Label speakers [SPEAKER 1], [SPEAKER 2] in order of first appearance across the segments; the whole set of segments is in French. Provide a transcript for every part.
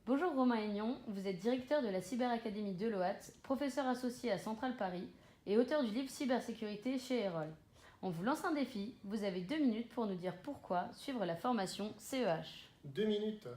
[SPEAKER 1] Bonjour Romain Aignon, vous êtes directeur de la Cyberacadémie Deloitte, professeur associé à Centrale Paris et auteur du livre Cybersécurité chez Erol. On vous lance un défi, vous avez 2 minutes pour nous dire pourquoi suivre la formation CEH.
[SPEAKER 2] 2 minutes.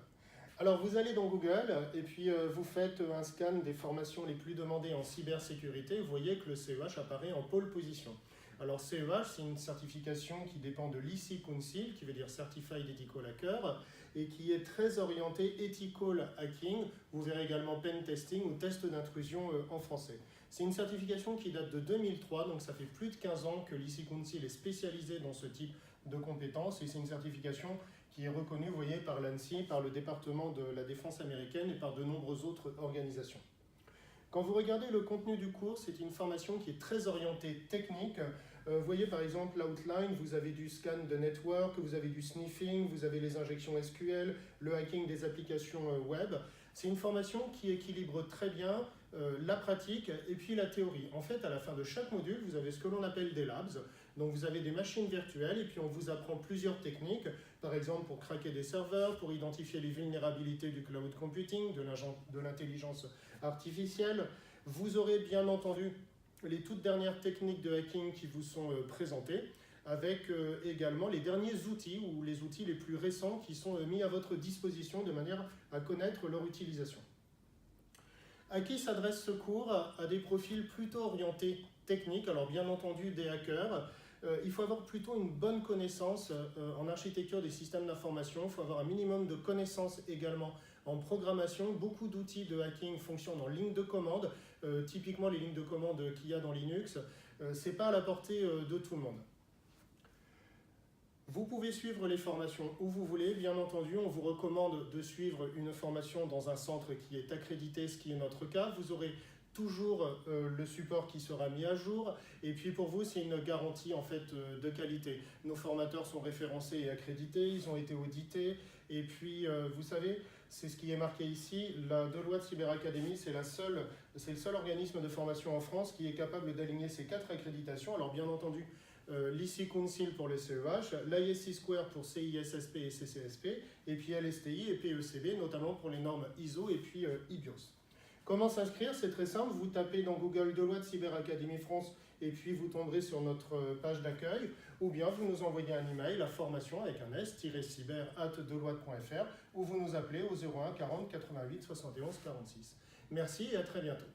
[SPEAKER 2] Alors vous allez dans Google et puis vous faites un scan des formations les plus demandées en cybersécurité. Vous voyez que le CEH apparaît en pole position. Alors CEH, c'est une certification qui dépend de l'IC Council, qui veut dire Certified Ethical Hacker, et qui est très orientée Ethical Hacking. Vous verrez également Pen Testing ou test d'intrusion en français. C'est une certification qui date de 2003, donc ça fait plus de 15 ans que l'IC Council est spécialisé dans ce type de compétences, et c'est une certification qui est reconnue, vous voyez, par l'ANSI, par le département de la défense américaine et par de nombreuses autres organisations. Quand vous regardez le contenu du cours, c'est une formation qui est très orientée technique. Vous voyez par exemple l'outline, vous avez du scan de network, vous avez du sniffing, vous avez les injections SQL, le hacking des applications web. C'est une formation qui équilibre très bien la pratique et puis la théorie. En fait, à la fin de chaque module, vous avez ce que l'on appelle des labs. Donc vous avez des machines virtuelles et puis on vous apprend plusieurs techniques, par exemple pour craquer des serveurs, pour identifier les vulnérabilités du cloud computing, de l'intelligence artificielle. Vous aurez bien entendu les toutes dernières techniques de hacking qui vous sont présentées, avec également les derniers outils ou les outils les plus récents qui sont mis à votre disposition de manière à connaître leur utilisation. À qui s'adresse ce cours? À des profils plutôt orientés techniques, alors bien entendu des hackers. Il faut avoir plutôt une bonne connaissance en architecture des systèmes d'information, il faut avoir un minimum de connaissances également en programmation. Beaucoup d'outils de hacking fonctionnent en ligne de commande, typiquement les lignes de commande qu'il y a dans Linux. Ce n'est pas à la portée de tout le monde. Vous pouvez suivre les formations où vous voulez, bien entendu. On vous recommande de suivre une formation dans un centre qui est accrédité, ce qui est notre cas. Vous aurez toujours le support qui sera mis à jour. Et puis pour vous, c'est une garantie en fait de qualité. Nos formateurs sont référencés et accrédités, ils ont été audités. Et puis, vous savez, c'est ce qui est marqué ici, la Deloitte Cyberacademy, c'est le seul organisme de formation en France qui est capable d'aligner ces 4 accréditations. Alors bien entendu, l'IC Council pour les CEH, l'ISC Square pour CISSP et CCSP, et puis LSTI et PECB, notamment pour les normes ISO et puis IBIOS. Comment s'inscrire? C'est très simple, vous tapez dans Google Deloitte Cyberacademy France et puis vous tomberez sur notre page d'accueil, ou bien vous nous envoyez un email à formation avec un s-cyber@deloitte.fr ou vous nous appelez au 01 40 88 71 46. Merci et à très bientôt.